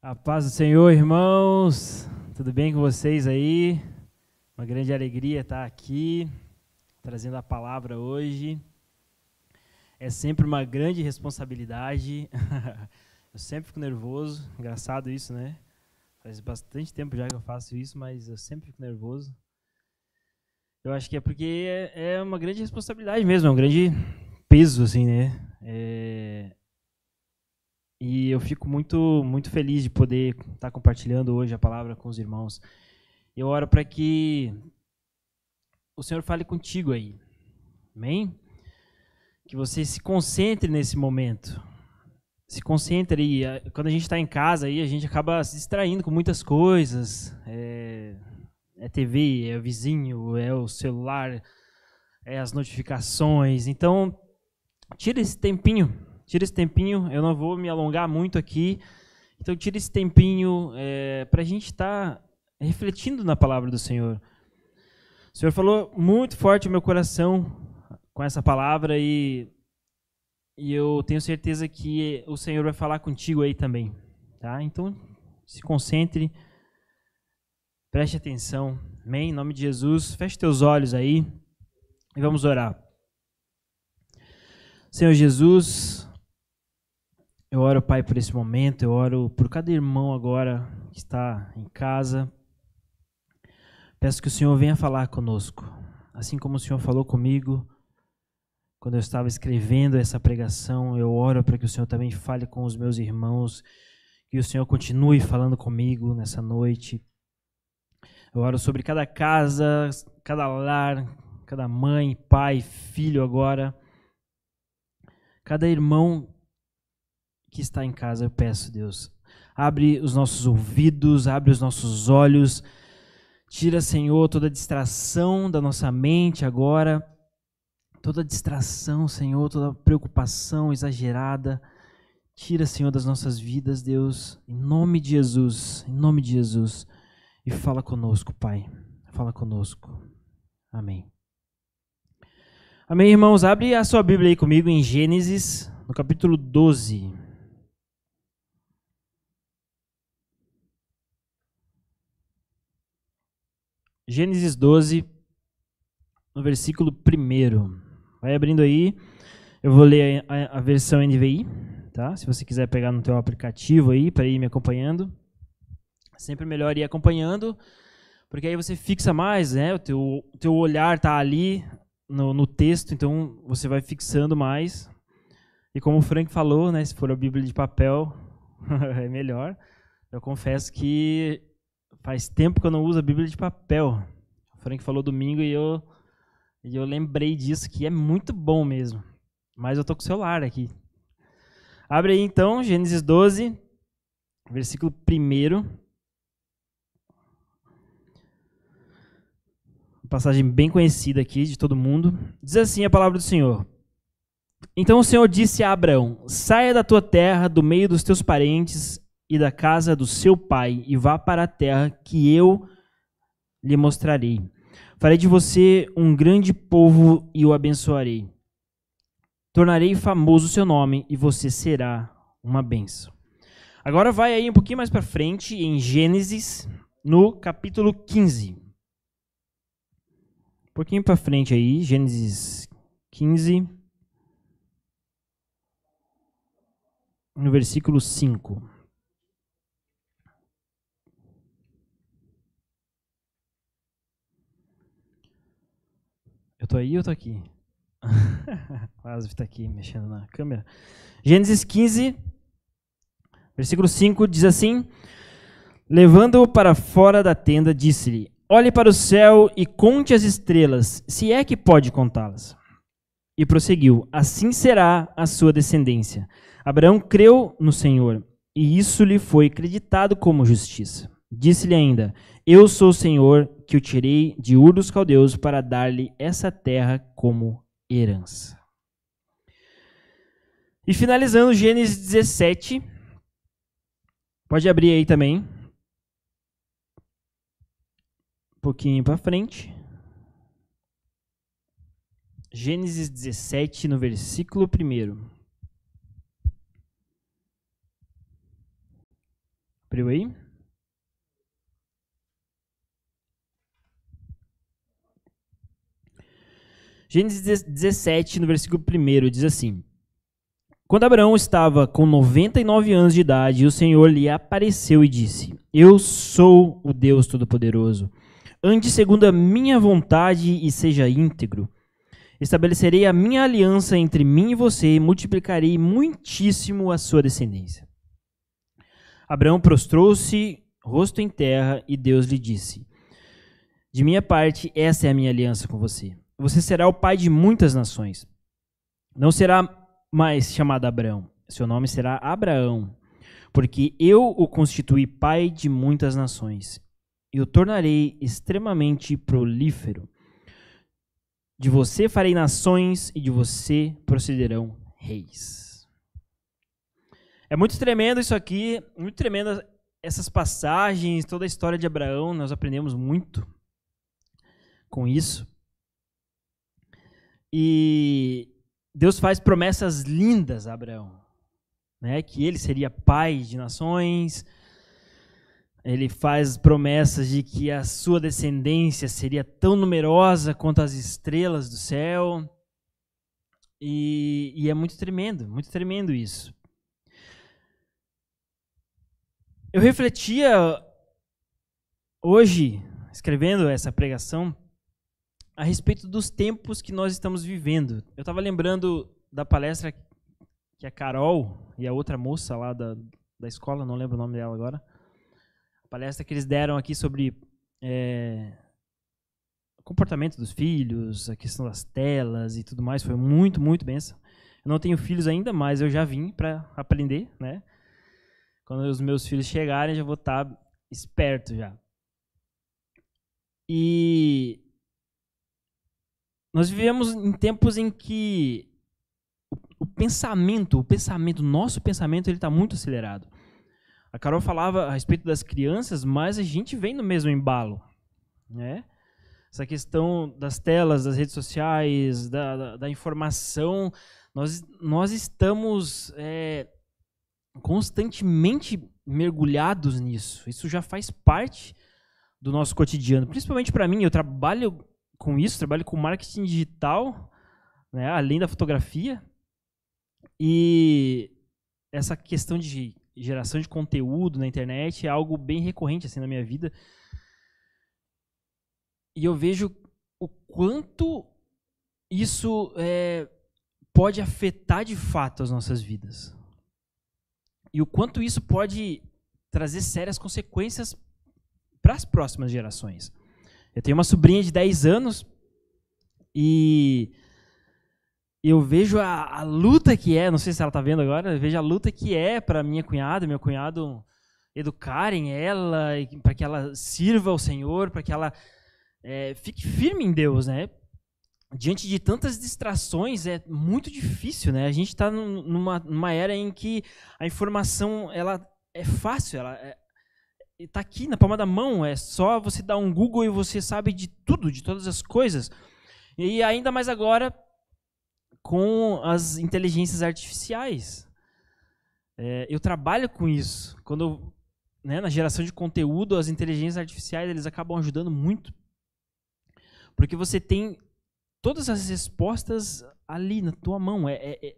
A paz do Senhor, irmãos. Tudo bem com vocês aí? Uma grande alegria estar aqui, trazendo a palavra hoje. É sempre uma grande responsabilidade. Eu sempre fico nervoso. Engraçado isso, né? Faz bastante tempo já que eu faço isso, mas eu sempre fico nervoso. Eu acho que é porque é uma grande responsabilidade mesmo, é um grande peso, assim, né? E eu fico muito feliz de poder estar compartilhando hoje a palavra com os irmãos. Eu oro para que o Senhor fale contigo aí. Amém? Que você se concentre nesse momento. Se concentre aí. Quando a gente está em casa, aí, a gente acaba se distraindo com muitas coisas. É TV, é o vizinho, é o celular, é as notificações. Então, tira esse tempinho. Eu não vou me alongar muito aqui. Então, tira esse tempinho para a gente estar refletindo na palavra do Senhor. O Senhor falou muito forte no meu coração com essa palavra e eu tenho certeza que o Senhor vai falar contigo aí também, tá? Então, se concentre, preste atenção, amém? Em nome de Jesus, feche teus olhos aí e vamos orar. Senhor Jesus, eu oro, Pai, por esse momento, eu oro por cada irmão agora que está em casa. Peço que o Senhor venha falar conosco, assim como o Senhor falou comigo. Quando eu estava escrevendo essa pregação, eu oro para que o Senhor também fale com os meus irmãos, que o Senhor continue falando comigo nessa noite. Eu oro sobre cada casa, cada lar, cada mãe, pai, filho agora. Cada irmão que está em casa, eu peço, Deus, abre os nossos ouvidos, abre os nossos olhos, tira, Senhor, toda distração da nossa mente agora, toda distração, Senhor, toda preocupação exagerada, tira, Senhor, das nossas vidas, Deus, em nome de Jesus, e fala conosco, Pai, fala conosco, amém. Amém, irmãos, abre a sua Bíblia aí comigo em Gênesis, no capítulo 12. Gênesis 12, no versículo 1. Vai abrindo aí, eu vou ler a versão NVI, tá? Se você quiser pegar no teu aplicativo aí para ir me acompanhando, é sempre melhor ir acompanhando, porque aí você fixa mais, né? O teu olhar tá ali no texto, então você vai fixando mais. E como o Frank falou, né? Se for a Bíblia de papel, é melhor. Eu confesso que faz tempo que eu não uso a Bíblia de papel. O Frank falou domingo e eu lembrei disso, que é muito bom mesmo. Mas eu tô com o celular aqui. Abre aí então, Gênesis 12, versículo 1. Uma passagem bem conhecida aqui de todo mundo. Diz assim a palavra do Senhor. Então o Senhor disse a Abraão: saia da tua terra, do meio dos teus parentes e da casa do seu pai, e vá para a terra que eu lhe mostrarei. Farei de você um grande povo e o abençoarei. Tornarei famoso o seu nome e você será uma bênção. Agora vai aí um pouquinho mais para frente, em Gênesis, no capítulo 15. Um pouquinho para frente aí, Gênesis 15, no versículo 5. Eu tô aí ou eu tô aqui? Quase está aqui mexendo na câmera. Gênesis 15, versículo 5 diz assim: levando-o para fora da tenda, disse-lhe: olhe para o céu e conte as estrelas, se é que pode contá-las. E prosseguiu: assim será a sua descendência. Abraão creu no Senhor, e isso lhe foi creditado como justiça. Disse-lhe ainda: eu sou o Senhor que o tirei de Ur dos Caldeus para dar-lhe essa terra como herança. E finalizando Gênesis 17, pode abrir aí também, um pouquinho para frente. Gênesis 17, no versículo 1. Abriu aí? Gênesis 17, no versículo 1, diz assim: Quando Abraão estava com 99 anos de idade, o Senhor lhe apareceu e disse: Eu sou o Deus Todo-Poderoso. Ande segundo a minha vontade e seja íntegro. Estabelecerei a minha aliança entre mim e você e multiplicarei muitíssimo a sua descendência. Abraão prostrou-se, rosto em terra, e Deus lhe disse: De minha parte, essa é a minha aliança com você. Você será o pai de muitas nações. Não será mais chamado Abraão. Seu nome será Abraão, porque eu o constituí pai de muitas nações. E o tornarei extremamente prolífero. De você farei nações e de você procederão reis. É muito tremendo isso aqui, muito tremendo essas passagens, toda a história de Abraão, nós aprendemos muito com isso. E Deus faz promessas lindas a Abraão, né? Que ele seria pai de nações. Ele faz promessas de que a sua descendência seria tão numerosa quanto as estrelas do céu. E é muito tremendo isso. Eu refletia hoje, escrevendo essa pregação, a respeito dos tempos que nós estamos vivendo. Eu estava lembrando da palestra que a Carol e a outra moça lá da escola, não lembro o nome dela agora, a palestra que eles deram aqui sobre o comportamento dos filhos, a questão das telas e tudo mais, foi muito, muito benção. Eu não tenho filhos ainda, mas eu já vim para aprender, né? Quando os meus filhos chegarem, já vou estar esperto já. E nós vivemos em tempos em que nosso pensamento, ele está muito acelerado. A Carol falava a respeito das crianças, mas a gente vem no mesmo embalo, né? Essa questão das telas, das redes sociais, da informação, nós estamos constantemente mergulhados nisso. Isso já faz parte do nosso cotidiano. Principalmente para mim, eu trabalho com isso, trabalho com marketing digital, né, além da fotografia. E essa questão de geração de conteúdo na internet é algo bem recorrente assim na minha vida. E eu vejo o quanto isso pode afetar de fato as nossas vidas. E o quanto isso pode trazer sérias consequências para as próximas gerações. Eu tenho uma sobrinha de 10 anos e eu vejo a luta que é, não sei se ela está vendo agora, eu vejo a luta que é para minha cunhada, meu cunhado educarem ela, para que ela sirva ao Senhor, para que ela fique firme em Deus, né? Diante de tantas distrações é muito difícil, né? A gente está numa era em que a informação ela é fácil, ela está aqui na palma da mão, é só você dar um Google e você sabe de tudo, de todas as coisas. E ainda mais agora com as inteligências artificiais. Eu trabalho com isso. Quando, na geração de conteúdo, as inteligências artificiais eles acabam ajudando muito. Porque você tem todas as respostas ali na tua mão.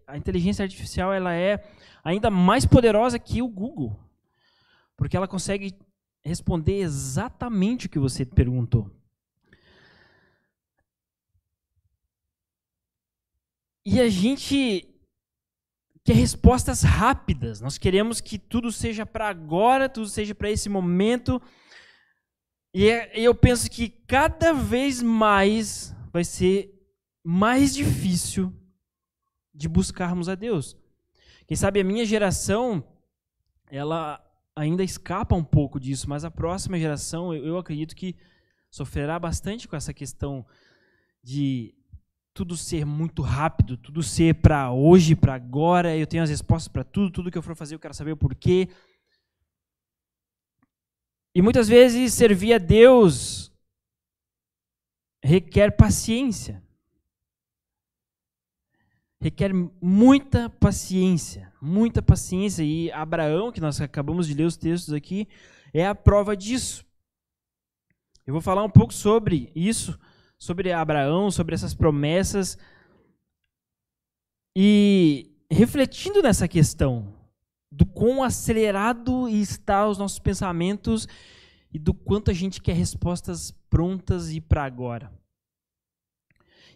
A inteligência artificial ela é ainda mais poderosa que o Google. Porque ela consegue responder exatamente o que você perguntou. E a gente quer respostas rápidas. Nós queremos que tudo seja para agora, tudo seja para esse momento. E eu penso que cada vez mais vai ser mais difícil de buscarmos a Deus. Quem sabe a minha geração, ela ainda escapa um pouco disso, mas a próxima geração, eu acredito que sofrerá bastante com essa questão de tudo ser muito rápido, tudo ser para hoje, para agora, eu tenho as respostas para tudo que eu for fazer eu quero saber o porquê. E muitas vezes servir a Deus requer paciência. requer muita paciência, muita paciência. E Abraão, que nós acabamos de ler os textos aqui, é a prova disso. Eu vou falar um pouco sobre isso, sobre Abraão, sobre essas promessas, e refletindo nessa questão do quão acelerado está os nossos pensamentos e do quanto a gente quer respostas prontas e para agora.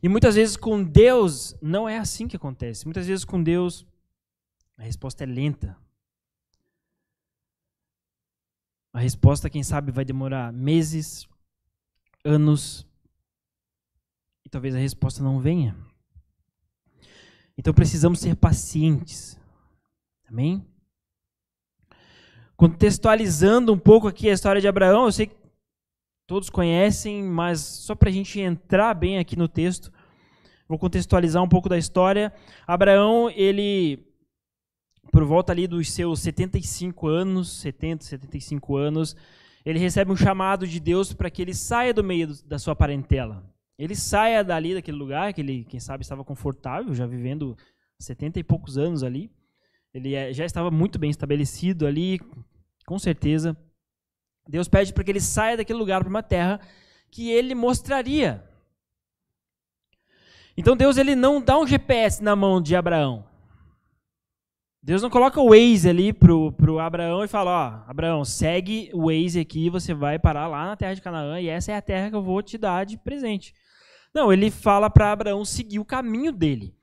E muitas vezes com Deus não é assim que acontece. Muitas vezes com Deus a resposta é lenta. A resposta, quem sabe, vai demorar meses, anos, e talvez a resposta não venha. Então precisamos ser pacientes. Amém? Contextualizando um pouco aqui a história de Abraão, eu sei que todos conhecem, mas só para a gente entrar bem aqui no texto, vou contextualizar um pouco da história. Abraão, ele, por volta ali dos seus 75 anos, ele recebe um chamado de Deus para que ele saia do meio da sua parentela. Ele saia dali, daquele lugar, que ele, quem sabe, estava confortável, já vivendo 70 e poucos anos ali. Ele já estava muito bem estabelecido ali, com certeza. Deus pede para que ele saia daquele lugar para uma terra que ele mostraria. Então Deus, ele não dá um GPS na mão de Abraão. Deus não coloca o Waze ali pro Abraão e fala, ó, Abraão, segue o Waze aqui, você vai parar lá na terra de Canaã e essa é a terra que eu vou te dar de presente. Não, ele fala para Abraão seguir o caminho dele.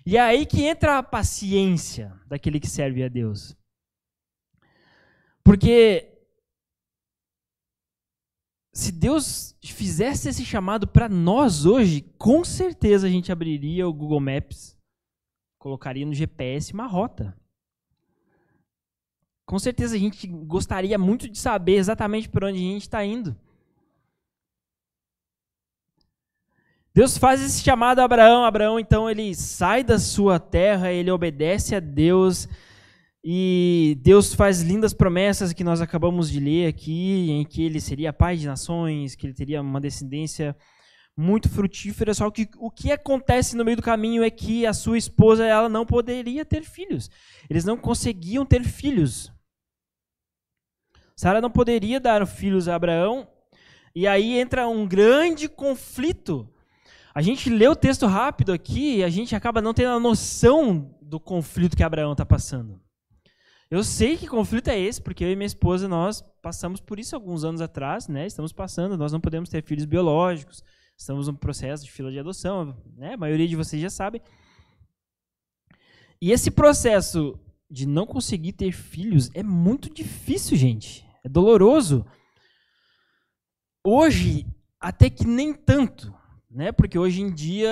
E é aí que entra a paciência daquele que serve a Deus. Porque se Deus fizesse esse chamado para nós hoje, com certeza a gente abriria o Google Maps, colocaria no GPS uma rota. Com certeza a gente gostaria muito de saber exatamente por onde a gente está indo. Deus faz esse chamado a Abraão. Abraão, então, ele sai da sua terra, ele obedece a Deus, e Deus faz lindas promessas que nós acabamos de ler aqui, em que ele seria pai de nações, que ele teria uma descendência muito frutífera, só que o que acontece no meio do caminho é que a sua esposa, ela não poderia ter filhos. Eles não conseguiam ter filhos. Sara não poderia dar filhos a Abraão, e aí entra um grande conflito. A gente lê o texto rápido aqui e a gente acaba não tendo a noção do conflito que Abraão está passando. Eu sei que conflito é esse, porque eu e minha esposa, nós passamos por isso alguns anos atrás, né? Estamos passando, nós não podemos ter filhos biológicos, estamos no processo de fila de adoção, né? A maioria de vocês já sabe. E esse processo de não conseguir ter filhos é muito difícil, gente. É doloroso. Hoje, até que nem tanto. Né? Porque hoje em dia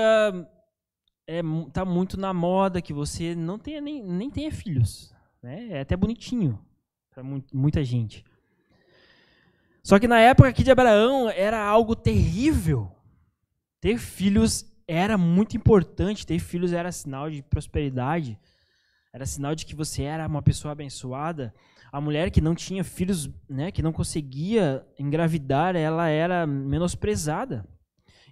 tá muito na moda que você não tenha nem tenha filhos. Né? É até bonitinho para muita gente. Só que na época aqui de Abraão era algo terrível. Ter filhos era muito importante. Ter filhos era sinal de prosperidade. Era sinal de que você era uma pessoa abençoada. A mulher que não tinha filhos, né, que não conseguia engravidar, ela era menosprezada.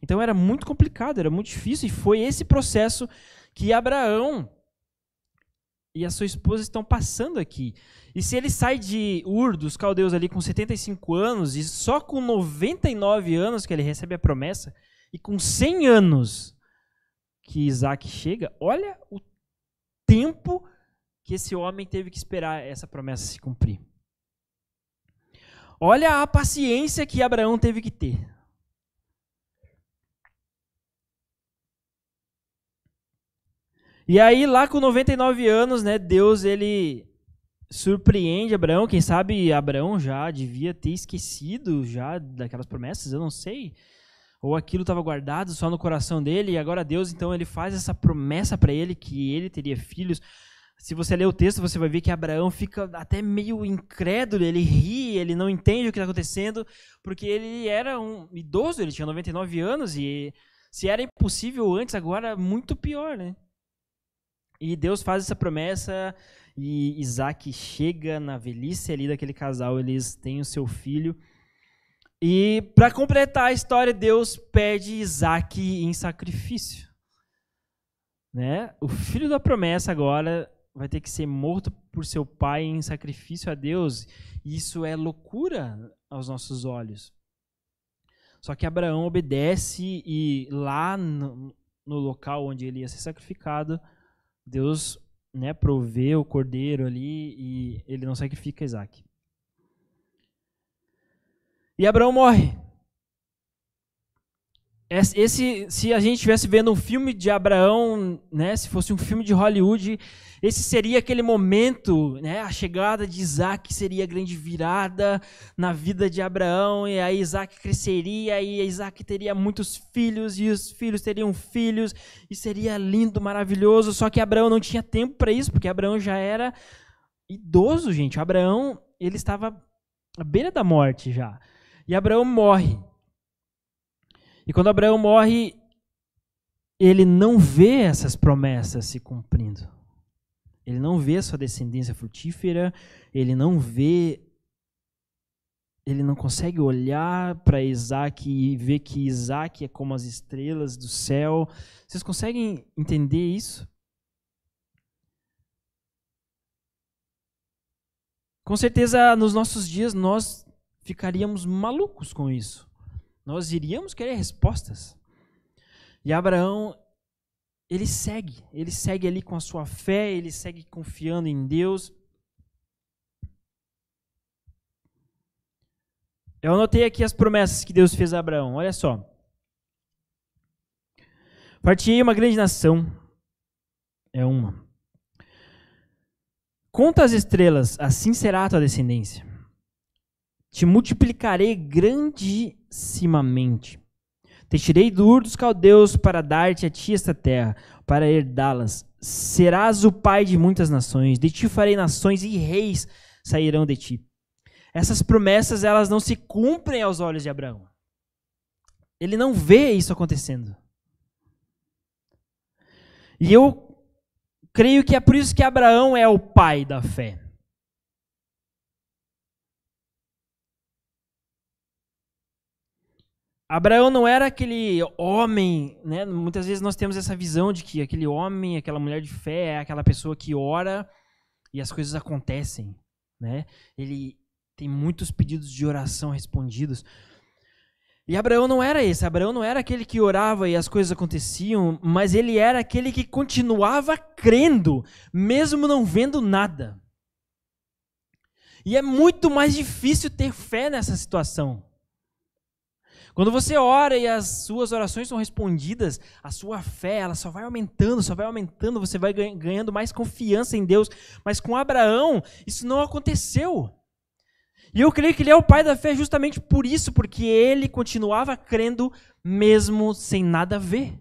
Então era muito complicado, era muito difícil, e foi esse processo que Abraão e a sua esposa estão passando aqui. E se ele sai de Ur, dos caldeus ali com 75 anos, e só com 99 anos que ele recebe a promessa, e com 100 anos que Isaac chega, olha o tempo que esse homem teve que esperar essa promessa se cumprir. Olha a paciência que Abraão teve que ter. E aí, lá com 99 anos, né, Deus, ele surpreende Abraão. Quem sabe Abraão já devia ter esquecido já daquelas promessas, eu não sei. Ou aquilo estava guardado só no coração dele, e agora Deus, então, ele faz essa promessa para ele, que ele teria filhos. Se você ler o texto, você vai ver que Abraão fica até meio incrédulo, ele ri, ele não entende o que está acontecendo, porque ele era um idoso, ele tinha 99 anos, e se era impossível antes, agora muito pior, né? E Deus faz essa promessa, e Isaac chega na velhice ali daquele casal, eles têm o seu filho. E para completar a história, Deus pede Isaac em sacrifício. né? O filho da promessa agora vai ter que ser morto por seu pai em sacrifício a Deus. E isso é loucura aos nossos olhos. Só que Abraão obedece e lá no local onde ele ia ser sacrificado, Deus, né, provê o cordeiro ali e ele não sacrifica Isaac. E Abraão morre. Se a gente estivesse vendo um filme de Abraão, né, se fosse um filme de Hollywood, esse seria aquele momento, né, a chegada de Isaac seria a grande virada na vida de Abraão, e aí Isaac cresceria, e Isaac teria muitos filhos, e os filhos teriam filhos, e seria lindo, maravilhoso, só que Abraão não tinha tempo para isso, porque Abraão já era idoso, gente. Abraão, ele estava à beira da morte já, e Abraão morre. E quando Abraão morre, ele não vê essas promessas se cumprindo. Ele não vê sua descendência frutífera, ele não consegue olhar para Isaac e ver que Isaac é como as estrelas do céu. Vocês conseguem entender isso? Com certeza, nos nossos dias, nós ficaríamos malucos com isso. Nós iríamos querer respostas. E Abraão, ele segue ali com a sua fé, ele segue confiando em Deus. Eu anotei aqui as promessas que Deus fez a Abraão, olha só. Far-te-ei uma grande nação, é uma. Conta as estrelas, assim será a tua descendência. Te multiplicarei grandissimamente. Te tirei do Ur dos Caldeus para dar-te a ti esta terra, para herdá-las. Serás o pai de muitas nações. De ti farei nações e reis sairão de ti. Essas promessas, elas não se cumprem aos olhos de Abraão. Ele não vê isso acontecendo. E eu creio que é por isso que Abraão é o pai da fé. Abraão não era aquele homem, né? Muitas vezes nós temos essa visão de que aquele homem, aquela mulher de fé é aquela pessoa que ora e as coisas acontecem, né? Ele tem muitos pedidos de oração respondidos. E Abraão não era esse. Abraão não era aquele que orava e as coisas aconteciam, mas ele era aquele que continuava crendo, mesmo não vendo nada. E é muito mais difícil ter fé nessa situação. Quando você ora e as suas orações são respondidas, a sua fé ela só vai aumentando, você vai ganhando mais confiança em Deus. Mas com Abraão, isso não aconteceu. E eu creio que ele é o pai da fé justamente por isso, porque ele continuava crendo mesmo sem nada a ver.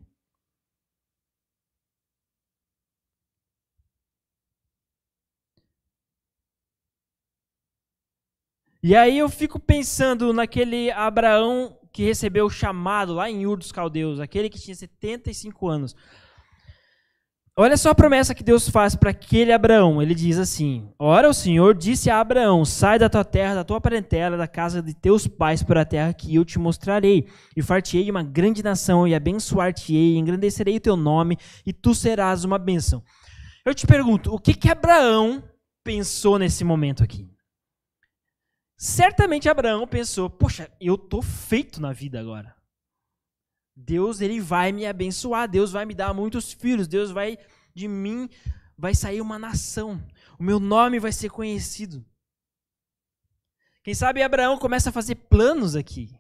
E aí eu fico pensando naquele Abraão que recebeu o chamado lá em Ur dos Caldeus, aquele que tinha 75 anos. Olha só a promessa que Deus faz para aquele Abraão. Ele diz assim: ora, o Senhor disse a Abraão: sai da tua terra, da tua parentela, da casa de teus pais para a terra que eu te mostrarei. E far-te-ei uma grande nação, e abençoar-te-ei, engrandecerei o teu nome, e tu serás uma bênção. Eu te pergunto, o que Abraão pensou nesse momento aqui? Certamente Abraão pensou: poxa, eu estou feito na vida agora. Deus, ele vai me abençoar, Deus vai me dar muitos filhos, Deus vai, de mim, vai sair uma nação, o meu nome vai ser conhecido. Quem sabe Abraão começa a fazer planos aqui,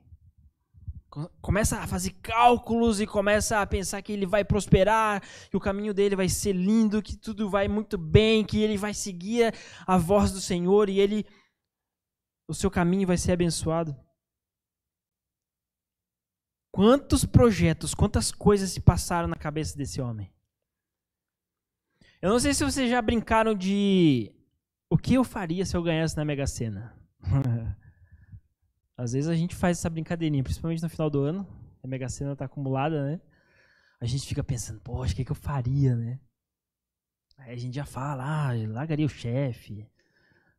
começa a fazer cálculos e começa a pensar que ele vai prosperar, que o caminho dele vai ser lindo, que tudo vai muito bem, que ele vai seguir a voz do Senhor e o seu caminho vai ser abençoado. Quantos projetos, quantas coisas se passaram na cabeça desse homem? Eu não sei se vocês já brincaram de o que eu faria se eu ganhasse na Mega Sena. Às vezes a gente faz essa brincadeirinha, principalmente no final do ano. A Mega Sena está acumulada, né? A gente fica pensando, poxa, o que eu faria, né? Aí a gente já fala, largaria o chefe,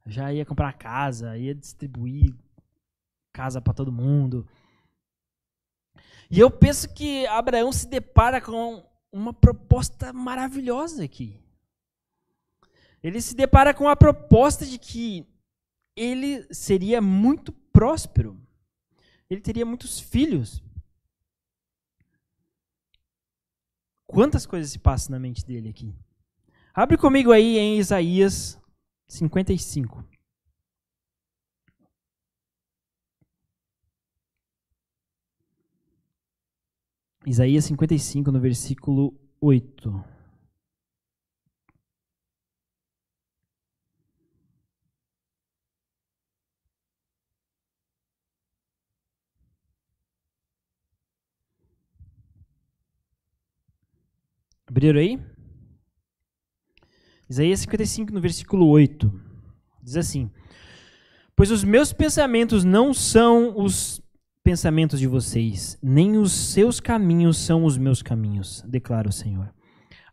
já ia comprar casa, ia distribuir casa para todo mundo. E eu penso que Abraão se depara com uma proposta maravilhosa aqui. Ele se depara com a proposta de que ele seria muito próspero. Ele teria muitos filhos. Quantas coisas se passam na mente dele aqui? Abre comigo aí em Isaías 55. Isaías 55, no versículo 8. Abriram aí? Isaías 55, no versículo 8. Diz assim: Pois os meus pensamentos não são os pensamentos de vocês, nem os seus caminhos são os meus caminhos, declara o Senhor.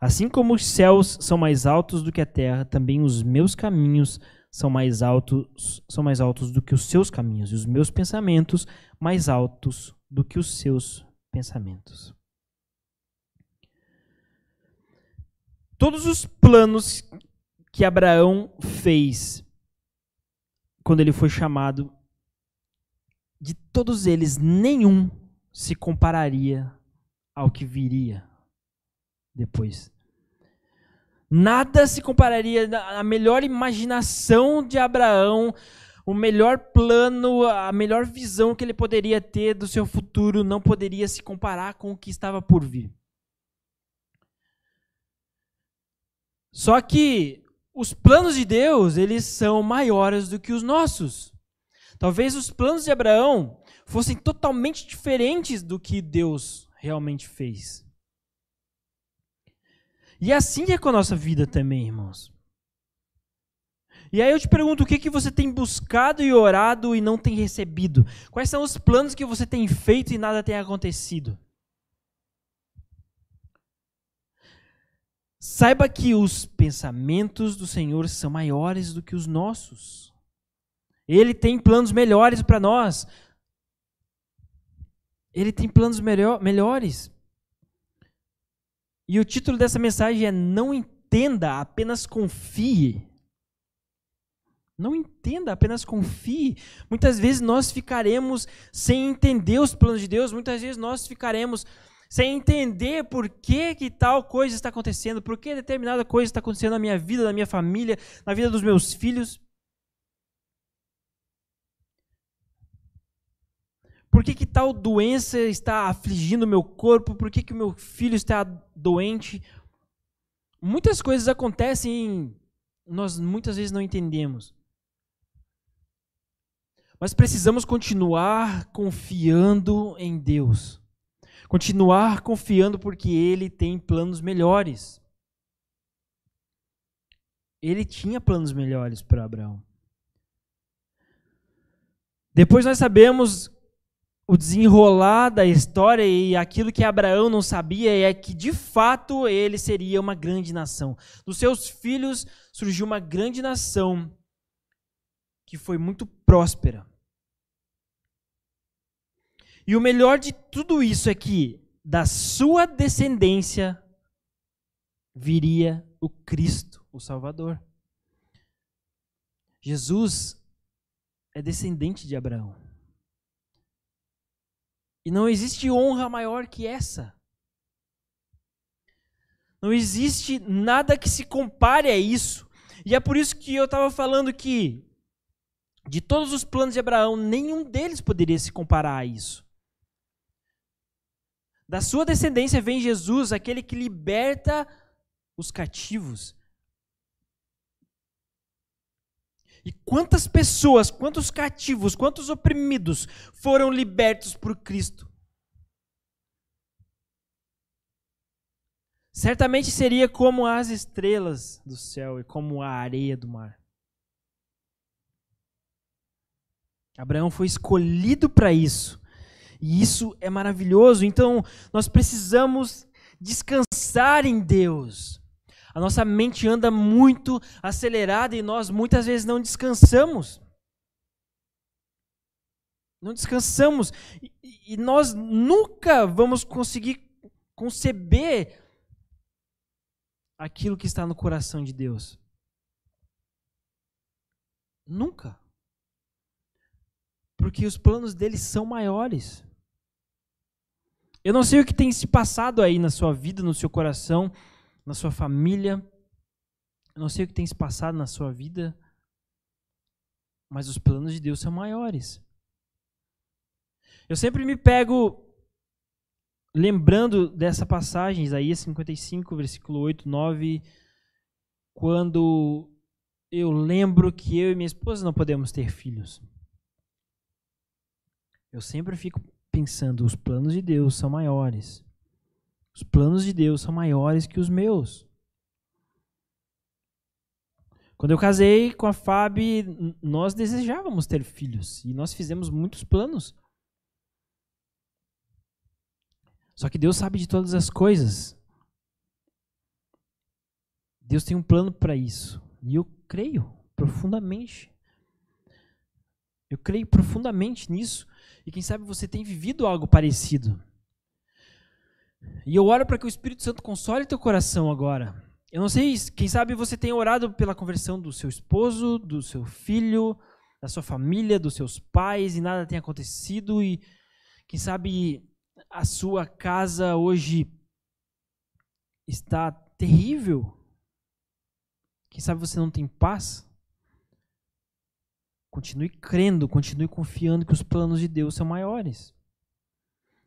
Assim como os céus são mais altos do que a terra, também os meus caminhos são mais altos do que os seus caminhos, e os meus pensamentos mais altos do que os seus pensamentos. Todos os planos que Abraão fez quando ele foi chamado, de todos eles, nenhum se compararia ao que viria depois. Nada se compararia à melhor imaginação de Abraão, o melhor plano, a melhor visão que ele poderia ter do seu futuro não poderia se comparar com o que estava por vir. Só que os planos de Deus, eles são maiores do que os nossos. Talvez os planos de Abraão fossem totalmente diferentes do que Deus realmente fez. E assim é com a nossa vida também, irmãos. E aí eu te pergunto, o que você tem buscado e orado e não tem recebido? Quais são os planos que você tem feito e nada tem acontecido? Saiba que os pensamentos do Senhor são maiores do que os nossos. Ele tem planos melhores para nós. Ele tem planos melhores. E o título dessa mensagem é Não entenda, apenas confie. Não entenda, apenas confie. Muitas vezes nós ficaremos sem entender os planos de Deus. Muitas vezes nós ficaremos sem entender por que tal coisa está acontecendo, por que determinada coisa está acontecendo na minha vida, na minha família, na vida dos meus filhos. Por que tal doença está afligindo o meu corpo? Por que o meu filho está doente? Muitas coisas acontecem e nós muitas vezes não entendemos. Mas precisamos continuar confiando em Deus. Continuar confiando porque Ele tem planos melhores. Ele tinha planos melhores para Abraão. Depois nós sabemos o desenrolar da história e aquilo que Abraão não sabia é que, de fato, ele seria uma grande nação. Dos seus filhos surgiu uma grande nação que foi muito próspera. E o melhor de tudo isso é que da sua descendência viria o Cristo, o Salvador. Jesus é descendente de Abraão. E não existe honra maior que essa. Não existe nada que se compare a isso. E é por isso que eu estava falando que de todos os planos de Abraão, nenhum deles poderia se comparar a isso. Da sua descendência vem Jesus, aquele que liberta os cativos. E quantas pessoas, quantos cativos, quantos oprimidos foram libertos por Cristo? Certamente seria como as estrelas do céu e como a areia do mar. Abraão foi escolhido para isso. E isso é maravilhoso. Então, nós precisamos descansar em Deus. A nossa mente anda muito acelerada e nós muitas vezes não descansamos. Não descansamos. E nós nunca vamos conseguir conceber aquilo que está no coração de Deus? Nunca. Porque os planos dele são maiores. Eu não sei o que tem se passado aí na sua vida, no seu coração, na sua família. Eu não sei o que tem se passado na sua vida, mas os planos de Deus são maiores. Eu sempre me pego lembrando dessa passagem, Isaías 55, versículo 8, 9, quando eu lembro que eu e minha esposa não podemos ter filhos. Eu sempre fico pensando, os planos de Deus são maiores. Os planos de Deus são maiores que os meus. Quando eu casei com a Fábio, nós desejávamos ter filhos e nós fizemos muitos planos. Só que Deus sabe de todas as coisas. Deus tem um plano para isso. E eu creio profundamente. Eu creio profundamente nisso. E quem sabe você tem vivido algo parecido. E eu oro para que o Espírito Santo console teu coração agora. Eu não sei, quem sabe você tem orado pela conversão do seu esposo, do seu filho, da sua família, dos seus pais, e nada tem acontecido. E quem sabe a sua casa hoje está terrível. Quem sabe você não tem paz? Continue crendo, continue confiando que os planos de Deus são maiores.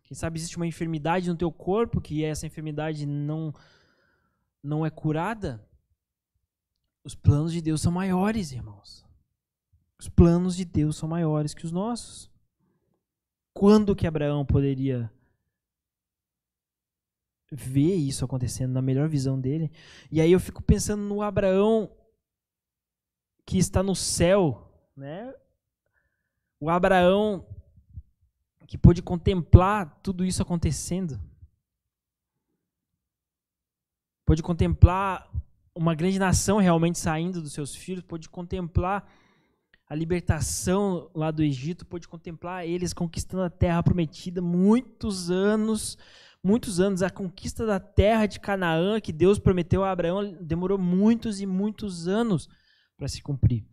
Quem sabe existe uma enfermidade no teu corpo, que essa enfermidade não é curada. Os planos de Deus são maiores, irmãos. Os planos de Deus são maiores que os nossos. Quando que Abraão poderia ver isso acontecendo na melhor visão dele? E aí eu fico pensando no Abraão que está no céu, né? O Abraão que pôde contemplar tudo isso acontecendo. Pôde contemplar uma grande nação realmente saindo dos seus filhos, pôde contemplar a libertação lá do Egito, pôde contemplar eles conquistando a terra prometida, muitos anos, a conquista da terra de Canaã, que Deus prometeu a Abraão, demorou muitos e muitos anos para se cumprir.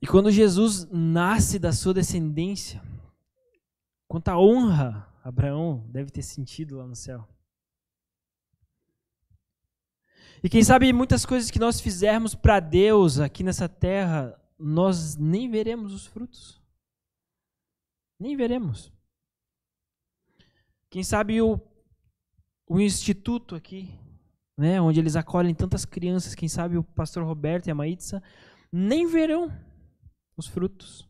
E quando Jesus nasce da sua descendência, quanta honra Abraão deve ter sentido lá no céu. E quem sabe muitas coisas que nós fizermos para Deus aqui nessa terra, nós nem veremos os frutos. Nem veremos. Quem sabe o instituto aqui, né, onde eles acolhem tantas crianças, quem sabe o pastor Roberto e a Maísa, nem verão os frutos.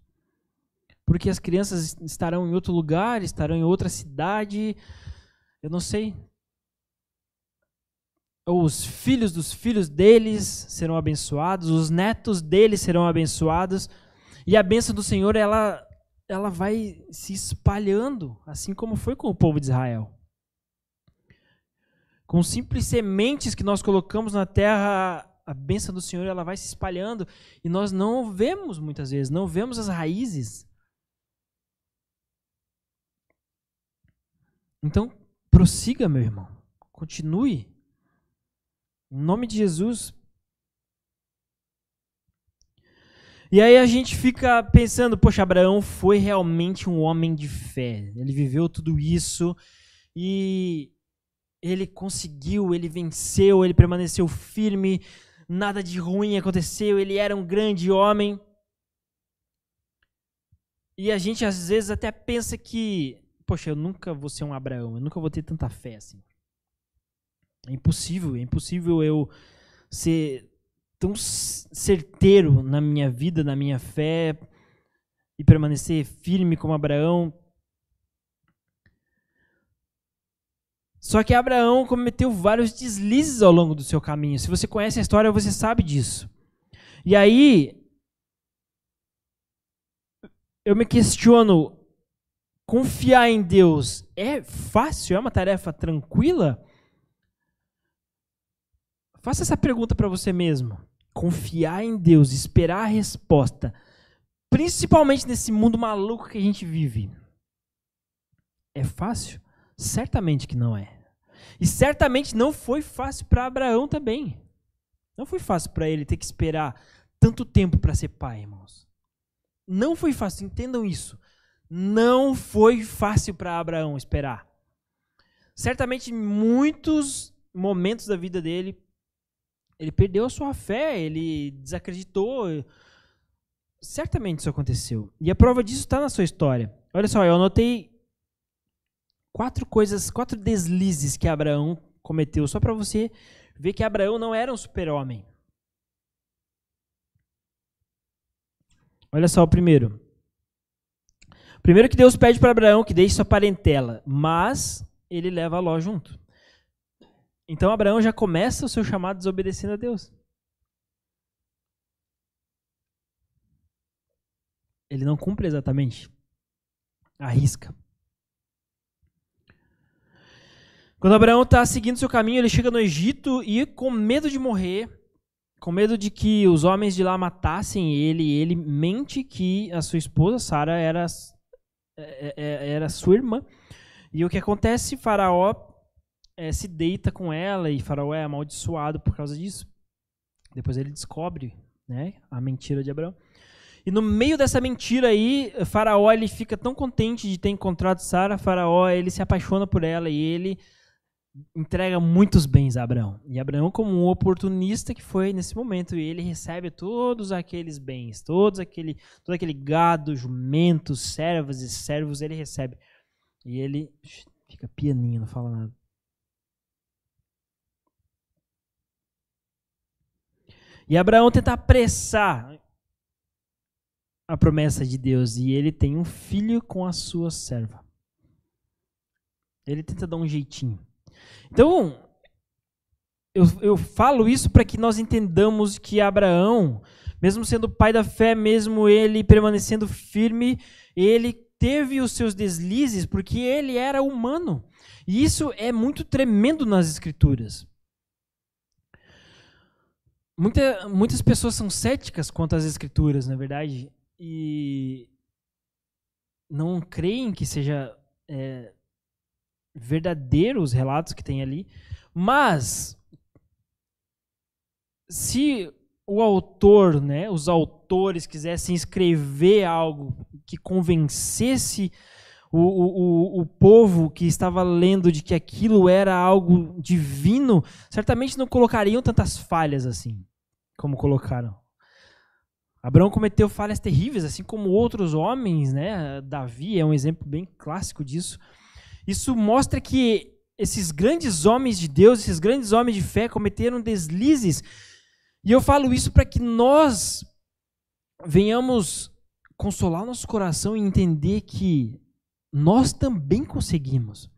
Porque as crianças estarão em outro lugar, estarão em outra cidade, eu não sei. Os filhos dos filhos deles serão abençoados, os netos deles serão abençoados, e a bênção do Senhor, ela vai se espalhando, assim como foi com o povo de Israel. Com simples sementes que nós colocamos na terra, a bênção do Senhor, ela vai se espalhando, e nós não vemos muitas vezes, não vemos as raízes. Então, prossiga, meu irmão, continue. Em nome de Jesus. E aí a gente fica pensando, poxa, Abraão foi realmente um homem de fé. Ele viveu tudo isso e ele conseguiu, ele venceu, ele permaneceu firme, nada de ruim aconteceu, ele era um grande homem. E a gente às vezes até pensa que, poxa, eu nunca vou ser um Abraão, eu nunca vou ter tanta fé assim. É impossível eu ser tão certeiro na minha vida, na minha fé, e permanecer firme como Abraão. Só que Abraão cometeu vários deslizes ao longo do seu caminho. Se você conhece a história, você sabe disso. E aí, eu me questiono, confiar em Deus é fácil? É uma tarefa tranquila? Faça essa pergunta para você mesmo. Confiar em Deus, esperar a resposta, principalmente nesse mundo maluco que a gente vive, é fácil? Certamente que não é. E certamente não foi fácil para Abraão também. Não foi fácil para ele ter que esperar tanto tempo para ser pai, irmãos. Não foi fácil, entendam isso. Não foi fácil para Abraão esperar. Certamente em muitos momentos da vida dele, ele perdeu a sua fé, ele desacreditou. Certamente isso aconteceu. E a prova disso está na sua história. Olha só, eu anotei 4 deslizes que Abraão cometeu, só para você ver que Abraão não era um super-homem. Olha só o primeiro. Primeiro que Deus pede para Abraão que deixe sua parentela, mas ele leva Ló junto. Então Abraão já começa o seu chamado desobedecendo a Deus. Ele não cumpre exatamente a risca. Quando Abraão está seguindo seu caminho, ele chega no Egito e com medo de morrer, com medo de que os homens de lá matassem ele mente que a sua esposa, Sara, era sua irmã. E o que acontece? Faraó se deita com ela e Faraó é amaldiçoado por causa disso. Depois ele descobre, né, a mentira de Abraão. E no meio dessa mentira aí, Faraó ele fica tão contente de ter encontrado Sara, Faraó ele se apaixona por ela e ele entrega muitos bens a Abraão. E Abraão, como um oportunista que foi nesse momento, ele recebe todos aqueles bens, todo aquele gado, jumentos, servas e servos, ele recebe. E ele fica pianinho, não fala nada. E Abraão tenta apressar a promessa de Deus e ele tem um filho com a sua serva. Ele tenta dar um jeitinho. Então, eu falo isso para que nós entendamos que Abraão, mesmo sendo pai da fé, mesmo ele permanecendo firme, ele teve os seus deslizes porque ele era humano. E isso é muito tremendo nas Escrituras. Muitas pessoas são céticas quanto às Escrituras, na verdade, e não creem que seja verdadeiro os relatos que tem ali. Mas, se o autor, né, os autores quisessem escrever algo que convencesse o povo que estava lendo de que aquilo era algo divino, certamente não colocariam tantas falhas assim, como colocaram. Abraão cometeu falhas terríveis, assim como outros homens, né? Davi é um exemplo bem clássico disso. Isso mostra que esses grandes homens de Deus, esses grandes homens de fé cometeram deslizes. E eu falo isso para que nós venhamos consolar nosso coração e entender que nós também conseguimos.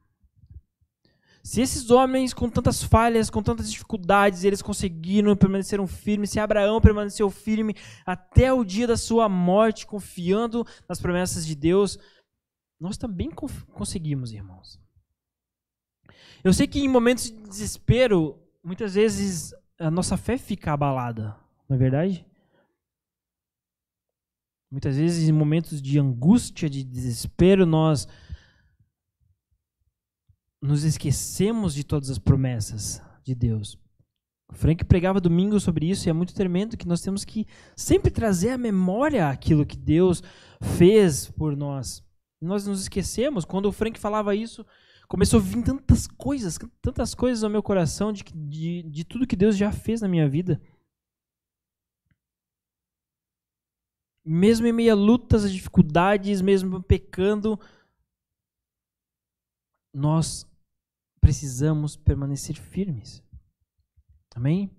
Se esses homens com tantas falhas, com tantas dificuldades, eles conseguiram, permaneceram firmes, se Abraão permaneceu firme até o dia da sua morte, confiando nas promessas de Deus, nós também conseguimos, irmãos. Eu sei que em momentos de desespero, muitas vezes a nossa fé fica abalada, não é verdade? Muitas vezes em momentos de angústia, de desespero, nós nos esquecemos de todas as promessas de Deus. O Frank pregava domingo sobre isso e é muito tremendo que nós temos que sempre trazer à memória aquilo que Deus fez por nós. Nós nos esquecemos. Quando o Frank falava isso, começou a vir tantas coisas ao meu coração de tudo que Deus já fez na minha vida. Mesmo em meio a lutas, a dificuldades, mesmo pecando, nós precisamos permanecer firmes. Amém?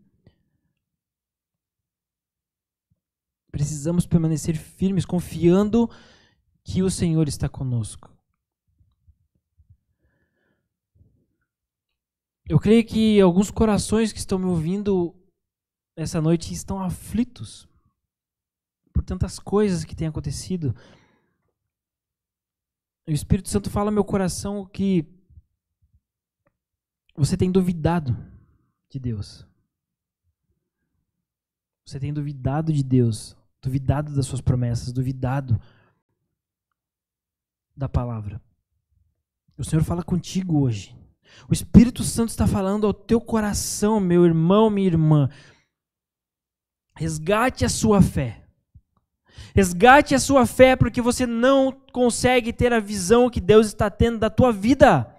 Precisamos permanecer firmes, confiando que o Senhor está conosco. Eu creio que alguns corações que estão me ouvindo essa noite estão aflitos por tantas coisas que têm acontecido. O Espírito Santo fala no meu coração que você tem duvidado de Deus. Você tem duvidado de Deus, duvidado das suas promessas, duvidado da palavra. O Senhor fala contigo hoje. O Espírito Santo está falando ao teu coração, meu irmão, minha irmã. Resgate a sua fé. Resgate a sua fé porque você não consegue ter a visão que Deus está tendo da tua vida.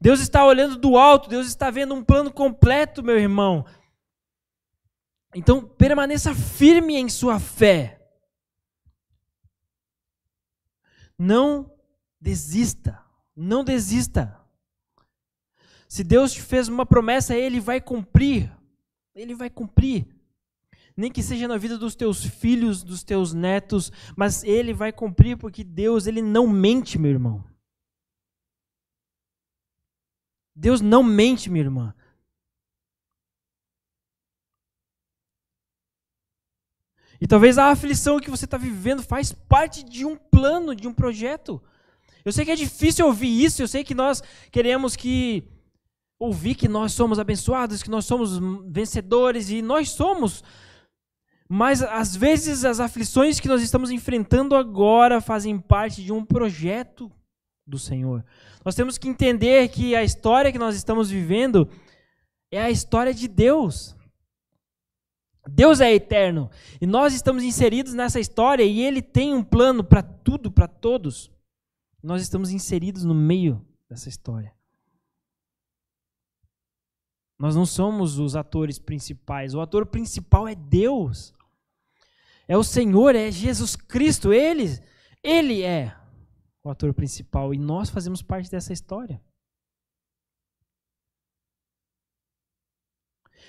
Deus está olhando do alto, Deus está vendo um plano completo, meu irmão. Então, permaneça firme em sua fé. Não desista. Não desista. Se Deus te fez uma promessa, Ele vai cumprir. Ele vai cumprir. Nem que seja na vida dos teus filhos, dos teus netos, mas Ele vai cumprir porque Deus, Ele não mente, meu irmão. Deus não mente, minha irmã. E talvez a aflição que você está vivendo faz parte de um plano, de um projeto. Eu sei que é difícil ouvir isso, eu sei que nós queremos ouvir que nós somos abençoados, que nós somos vencedores, e nós somos. Mas às vezes as aflições que nós estamos enfrentando agora fazem parte de um projeto do Senhor. Nós temos que entender que a história que nós estamos vivendo é a história de Deus. Deus é eterno e nós estamos inseridos nessa história e Ele tem um plano para tudo, para todos. Nós estamos inseridos no meio dessa história. Nós não somos os atores principais. O ator principal é Deus. É o Senhor, é Jesus Cristo. Ele é o ator principal e nós fazemos parte dessa história.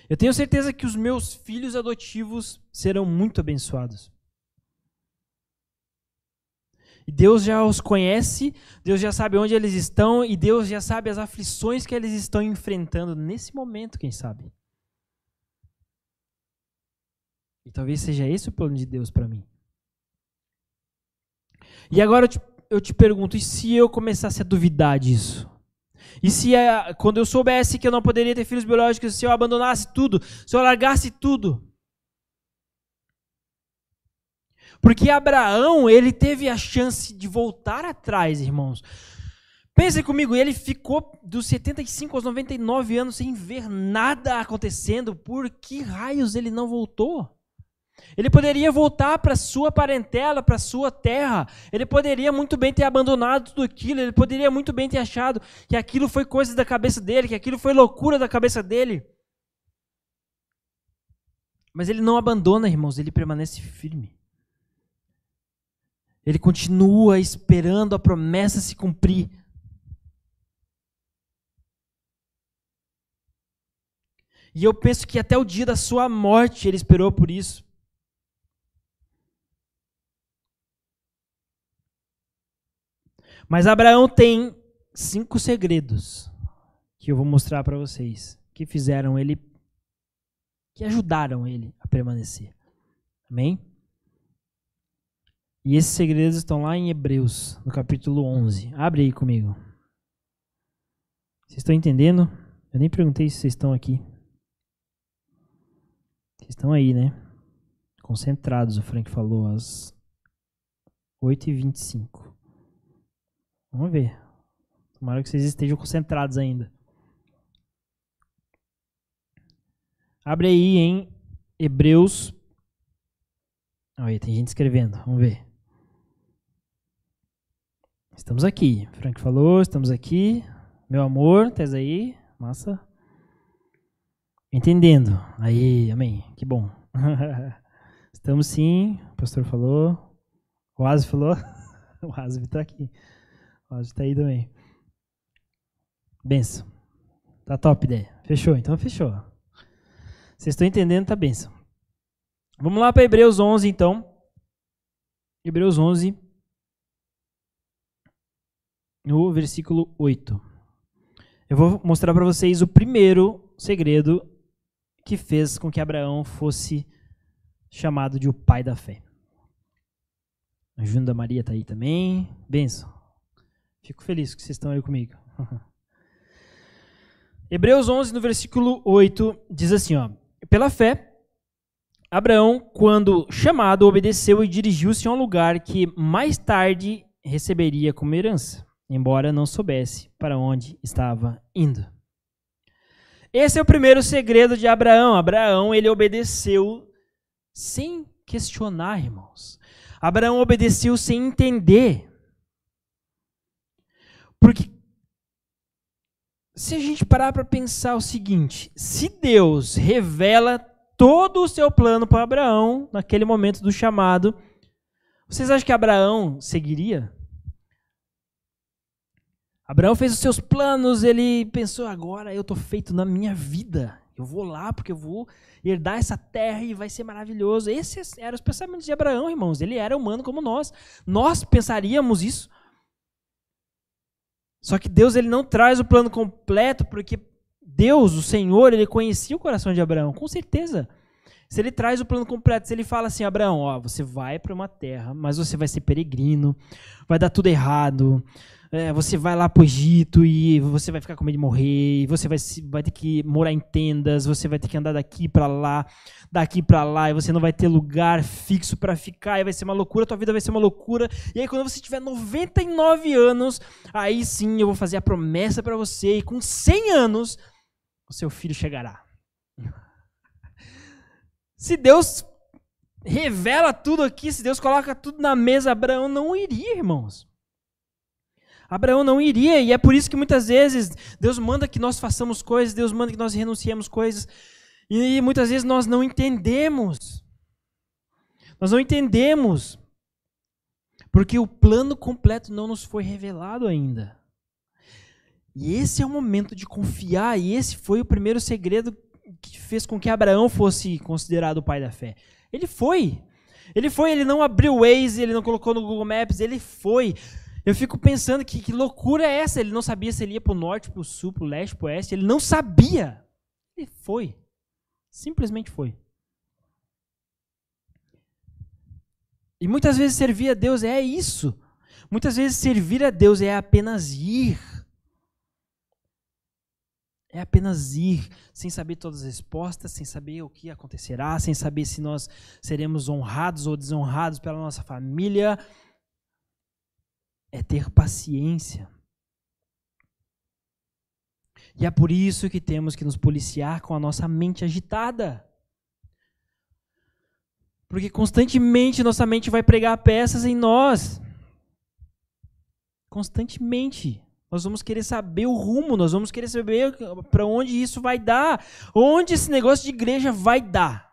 Eu tenho certeza que os meus filhos adotivos serão muito abençoados. E Deus já os conhece, Deus já sabe onde eles estão e Deus já sabe as aflições que eles estão enfrentando nesse momento, quem sabe. E talvez seja esse o plano de Deus para mim. E agora eu te pergunto, e se eu começasse a duvidar disso? E se quando eu soubesse que eu não poderia ter filhos biológicos, se eu abandonasse tudo, se eu largasse tudo? Porque Abraão, ele teve a chance de voltar atrás, irmãos. Pensem comigo, ele ficou dos 75 aos 99 anos sem ver nada acontecendo. Por que raios ele não voltou? Ele poderia voltar para sua parentela, para sua terra. Ele poderia muito bem ter abandonado tudo aquilo. Ele poderia muito bem ter achado que aquilo foi coisa da cabeça dele, que aquilo foi loucura da cabeça dele. Mas ele não abandona, irmãos, ele permanece firme. Ele continua esperando a promessa se cumprir. E eu penso que até o dia da sua morte ele esperou por isso. Mas Abraão tem 5 segredos que eu vou mostrar para vocês, que fizeram ele, que ajudaram ele a permanecer. Amém? E esses segredos estão lá em Hebreus, no capítulo 11. Abre aí comigo. Vocês estão entendendo? Eu nem perguntei se vocês estão aqui. Vocês estão aí, né? Concentrados, o Frank falou, às 8h25. Vamos ver. Tomara que vocês estejam concentrados ainda. Abre aí em Hebreus. Olha, tem gente escrevendo. Vamos ver. Estamos aqui. Frank falou, estamos aqui. Meu amor, estás aí? Massa. Entendendo. Aí, amém. Que bom. Estamos sim. O pastor falou. O Asif falou. O Asif está aqui. O Asif está aí também. Benção. Tá top ideia. Fechou? Então fechou. Vocês estão entendendo? Tá benção. Vamos lá para Hebreus 11, então. Hebreus 11, no versículo 8. Eu vou mostrar para vocês o primeiro segredo que fez com que Abraão fosse chamado de o pai da fé. A Junda Maria está aí também. Benção. Fico feliz que vocês estão aí comigo. Hebreus 11, no versículo 8, diz assim, ó. Pela fé, Abraão, quando chamado, obedeceu e dirigiu-se a um lugar que mais tarde receberia como herança. embora não soubesse para onde estava indo. Esse é o primeiro segredo de Abraão. Abraão, ele obedeceu sem questionar, irmãos. Abraão obedeceu sem entender. Porque se a gente parar para pensar o seguinte, se Deus revela todo o seu plano para Abraão, naquele momento do chamado, vocês acham que Abraão seguiria? Abraão fez os seus planos, ele pensou, agora eu estou feito na minha vida. Eu vou lá porque eu vou herdar essa terra e vai ser maravilhoso. Esses eram os pensamentos de Abraão, irmãos. Ele era humano como nós. Nós pensaríamos isso. Só que Deus, ele não traz o plano completo, porque Deus, o Senhor, ele conhecia o coração de Abraão, com certeza. Se ele traz o plano completo, se ele fala assim, Abraão, ó, você vai para uma terra, mas você vai ser peregrino, vai dar tudo errado, você vai lá para o Egito e você vai ficar com medo de morrer, e você vai ter que morar em tendas, você vai ter que andar daqui para lá, e você não vai ter lugar fixo para ficar, e vai ser uma loucura, tua vida vai ser uma loucura, e aí quando você tiver 99 anos, aí sim eu vou fazer a promessa para você, e com 100 anos, o seu filho chegará. Se Deus revela tudo aqui, se Deus coloca tudo na mesa, Abraão não iria, irmãos. Abraão não iria, e é por isso que muitas vezes Deus manda que nós façamos coisas, Deus manda que nós renunciemos coisas, e muitas vezes nós não entendemos. Nós não entendemos, porque o plano completo não nos foi revelado ainda. E esse é o momento de confiar, e esse foi o primeiro segredo que fez com que Abraão fosse considerado o pai da fé. Ele foi, ele não abriu o Waze, ele não colocou no Google Maps, ele foi. Eu fico pensando que loucura é essa? Ele não sabia se ele ia para o norte, para o sul, para o leste, para o oeste. Ele não sabia. Ele foi. Simplesmente foi. E muitas vezes servir a Deus é isso. Muitas vezes servir a Deus é apenas ir. É apenas ir, sem saber todas as respostas, sem saber o que acontecerá, sem saber se nós seremos honrados ou desonrados pela nossa família. É ter paciência. E é por isso que temos que nos policiar com a nossa mente agitada. Porque constantemente nossa mente vai pregar peças em nós. Constantemente. Nós vamos querer saber o rumo, nós vamos querer saber para onde isso vai dar. Onde esse negócio de igreja vai dar.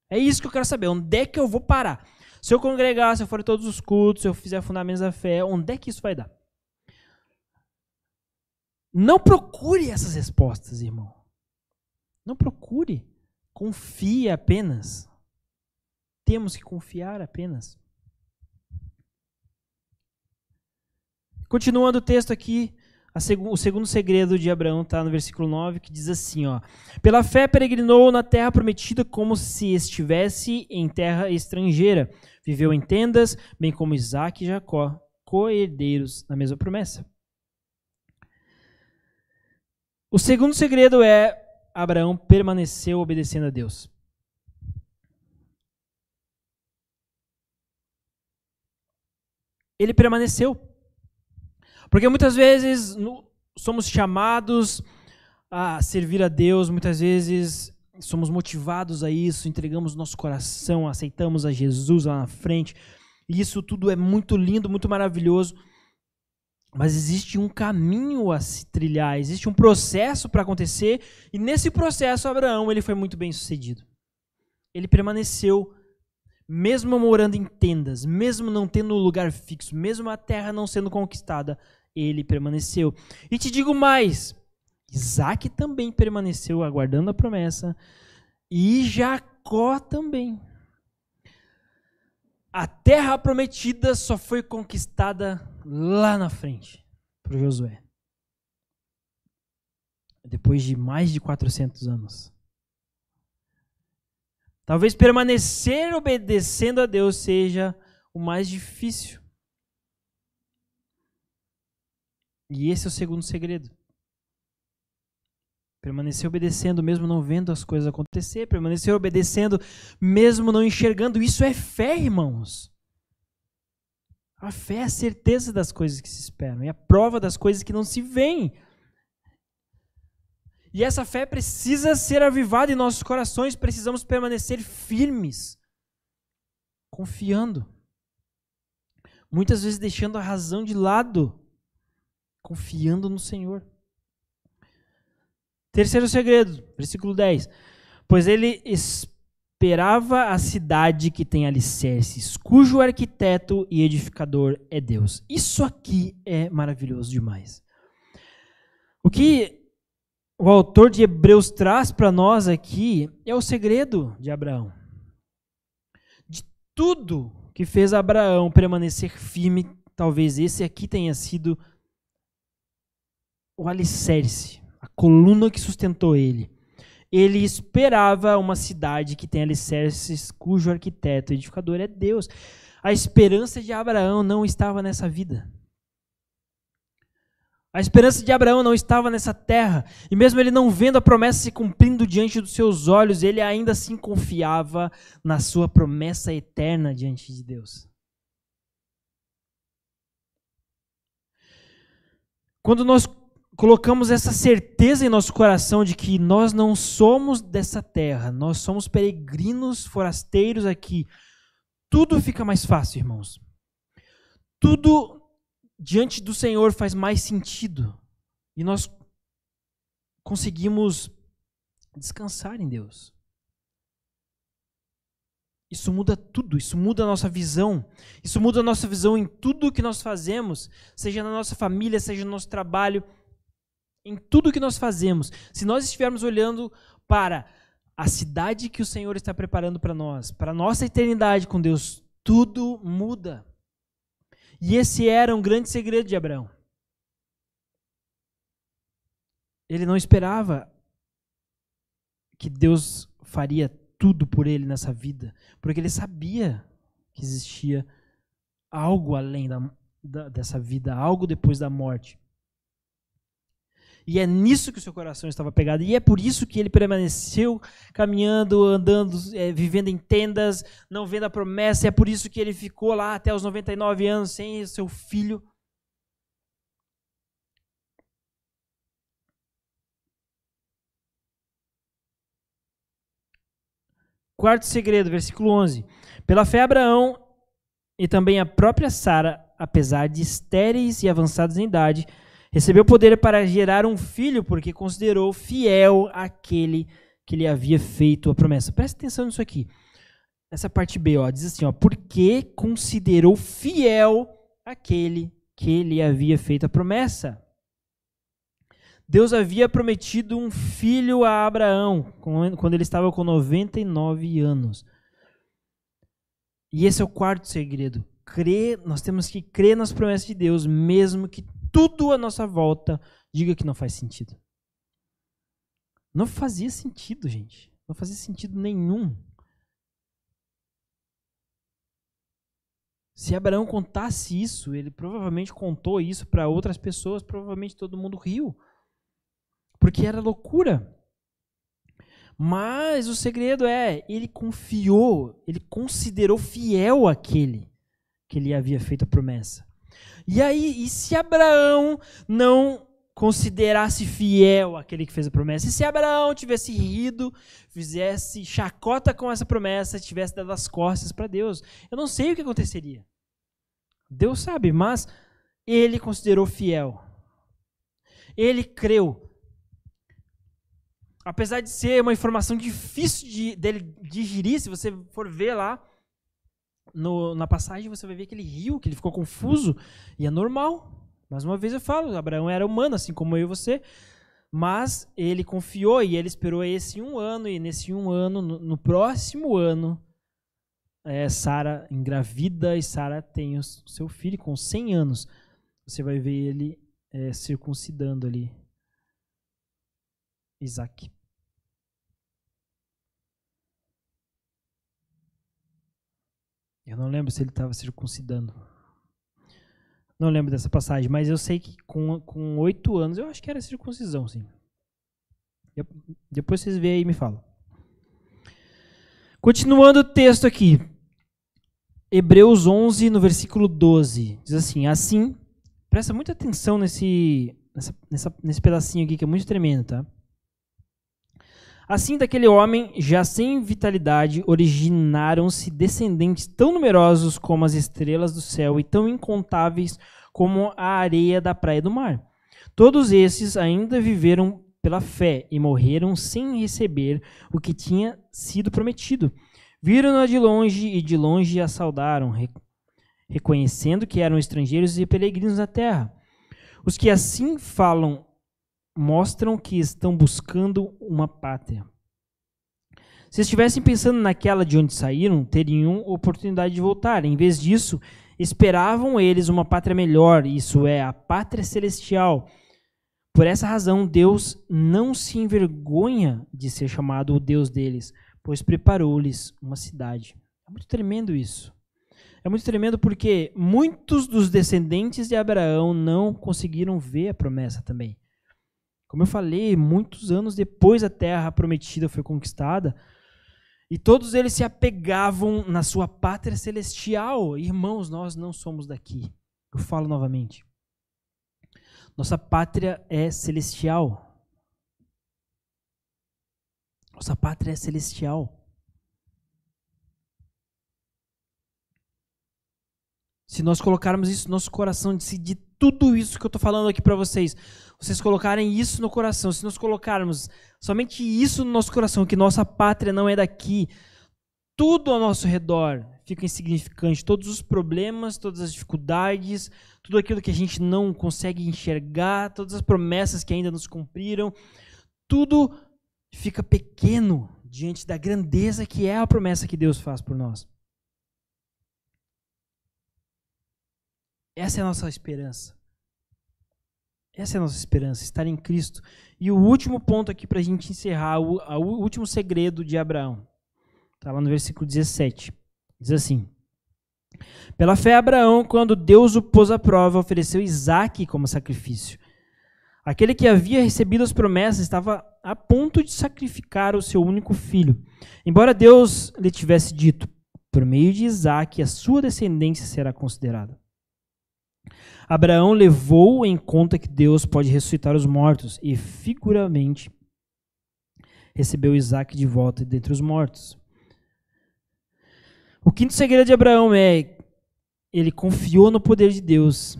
É isso que eu quero saber. Onde é que eu vou parar? Se eu congregar, se eu for em todos os cultos, se eu fizer fundamentos da fé, onde é que isso vai dar? Não procure essas respostas, irmão. Não procure. Confie apenas. Temos que confiar apenas. Continuando o texto aqui, o segundo segredo de Abraão está no versículo 9, que diz assim, ó, pela fé peregrinou na terra prometida como se estivesse em terra estrangeira. Viveu em tendas, bem como Isaque e Jacó, co-herdeiros na mesma promessa. O segundo segredo é Abraão permaneceu obedecendo a Deus. Ele permaneceu. Porque muitas vezes somos chamados a servir a Deus, muitas vezes somos motivados a isso, entregamos nosso coração, aceitamos a Jesus lá na frente, e isso tudo é muito lindo, muito maravilhoso, mas existe um caminho a se trilhar, existe um processo para acontecer, e nesse processo Abraão ele foi muito bem sucedido. Ele permaneceu, mesmo morando em tendas, mesmo não tendo lugar fixo, mesmo a terra não sendo conquistada, ele permaneceu. E te digo mais, Isaque também permaneceu aguardando a promessa, e Jacó também. A terra prometida só foi conquistada lá na frente, por Josué. Depois de mais de 400 anos. Talvez permanecer obedecendo a Deus seja o mais difícil. E esse é o segundo segredo. Permanecer obedecendo mesmo não vendo as coisas acontecer. Permanecer obedecendo mesmo não enxergando. Isso é fé, irmãos. A fé é a certeza das coisas que se esperam, é a prova das coisas que não se veem. E essa fé precisa ser avivada em nossos corações, precisamos permanecer firmes, confiando. Muitas vezes deixando a razão de lado, confiando no Senhor. Terceiro segredo, versículo 10. Pois ele esperava a cidade que tem alicerces, cujo arquiteto e edificador é Deus. Isso aqui é maravilhoso demais. O que o autor de Hebreus traz para nós aqui é o segredo de Abraão. De tudo que fez Abraão permanecer firme, talvez esse aqui tenha sido o alicerce, a coluna que sustentou ele. Ele esperava uma cidade que tem alicerces, cujo arquiteto e edificador é Deus. A esperança de Abraão não estava nessa vida. A esperança de Abraão não estava nessa terra. E mesmo ele não vendo a promessa se cumprindo diante dos seus olhos, ele ainda assim confiava na sua promessa eterna diante de Deus. Quando nós colocamos essa certeza em nosso coração de que nós não somos dessa terra, nós somos peregrinos, forasteiros aqui, tudo fica mais fácil, irmãos. Tudo diante do Senhor faz mais sentido. E nós conseguimos descansar em Deus. Isso muda tudo, isso muda a nossa visão. Isso muda a nossa visão em tudo que nós fazemos, seja na nossa família, seja no nosso trabalho, em tudo que nós fazemos. Se nós estivermos olhando para a cidade que o Senhor está preparando para nós, para a nossa eternidade com Deus, tudo muda. E esse era um grande segredo de Abraão. Ele não esperava que Deus faria tudo por ele nessa vida, porque ele sabia que existia algo além dessa vida, algo depois da morte. E é nisso que o seu coração estava pegado. E é por isso que ele permaneceu caminhando, andando, vivendo em tendas, não vendo a promessa. É por isso que ele ficou lá até os 99 anos sem seu filho. Quarto segredo, versículo 11. Pela fé, Abraão e também a própria Sara, apesar de estéreis e avançados em idade, recebeu poder para gerar um filho, porque considerou fiel aquele que lhe havia feito a promessa. Presta atenção nisso aqui. Essa parte B, diz assim, porque considerou fiel aquele que lhe havia feito a promessa. Deus havia prometido um filho a Abraão, quando ele estava com 99 anos. E esse é o quarto segredo. Nós temos que crer nas promessas de Deus, mesmo que tudo à nossa volta diga que não faz sentido. Não fazia sentido, gente. Não fazia sentido nenhum. Se Abraão contasse isso, ele provavelmente contou isso para outras pessoas, provavelmente todo mundo riu. Porque era loucura. Mas o segredo ele confiou, ele considerou fiel aquele que lhe havia feito a promessa. E se Abraão não considerasse fiel aquele que fez a promessa, e se Abraão tivesse rido, fizesse chacota com essa promessa, tivesse dado as costas para Deus, eu não sei o que aconteceria. Deus sabe, mas ele considerou fiel. Ele creu. Apesar de ser uma informação difícil dele digerir, se você for ver lá na passagem, você vai ver que ele riu, que ele ficou confuso, e é normal. Mais uma vez eu falo, Abraão era humano, assim como eu e você, mas ele confiou e ele esperou esse 1 ano, e nesse 1 ano, no próximo ano, Sara engravida e Sara tem o seu filho com 100 anos. Você vai ver ele circuncidando ali Isaac. Eu não lembro se ele estava circuncidando. Não lembro dessa passagem, mas eu sei que com 8 anos, eu acho que era circuncisão, sim. Depois vocês veem aí e me falam. Continuando o texto aqui. Hebreus 11, no versículo 12, diz assim, assim, presta muita atenção nesse pedacinho aqui que é muito tremendo, tá? Assim, daquele homem, já sem vitalidade, originaram-se descendentes tão numerosos como as estrelas do céu e tão incontáveis como a areia da praia do mar. Todos esses ainda viveram pela fé e morreram sem receber o que tinha sido prometido. Viram-na de longe e de longe a saudaram, reconhecendo que eram estrangeiros e peregrinos na terra. Os que assim falam mostram que estão buscando uma pátria. Se estivessem pensando naquela de onde saíram, teriam oportunidade de voltar. Em vez disso, esperavam eles uma pátria melhor, isso é, a pátria celestial. Por essa razão, Deus não se envergonha de ser chamado o Deus deles, pois preparou-lhes uma cidade. É muito tremendo isso. É muito tremendo porque muitos dos descendentes de Abraão não conseguiram ver a promessa também. Como eu falei, muitos anos depois a terra prometida foi conquistada, e todos eles se apegavam na sua pátria celestial. Irmãos, nós não somos daqui. Eu falo novamente. Nossa pátria é celestial. Nossa pátria é celestial. Se nós colocarmos isso no nosso coração, de tudo isso que eu estou falando aqui para vocês, vocês colocarem isso no coração, se nós colocarmos somente isso no nosso coração, que nossa pátria não é daqui, tudo ao nosso redor fica insignificante, todos os problemas, todas as dificuldades, tudo aquilo que a gente não consegue enxergar, todas as promessas que ainda nos cumpriram, tudo fica pequeno diante da grandeza que é a promessa que Deus faz por nós. Essa é a nossa esperança. Essa é a nossa esperança, estar em Cristo. E o último ponto aqui para a gente encerrar, o último segredo de Abraão. Está lá no versículo 17. Diz assim: pela fé, Abraão, quando Deus o pôs à prova, ofereceu Isaque como sacrifício. Aquele que havia recebido as promessas estava a ponto de sacrificar o seu único filho. Embora Deus lhe tivesse dito, por meio de Isaque, a sua descendência será considerada. Abraão levou em conta que Deus pode ressuscitar os mortos e, figuramente, recebeu Isaque de volta dentre os mortos. O quinto segredo de Abraão é: ele confiou no poder de Deus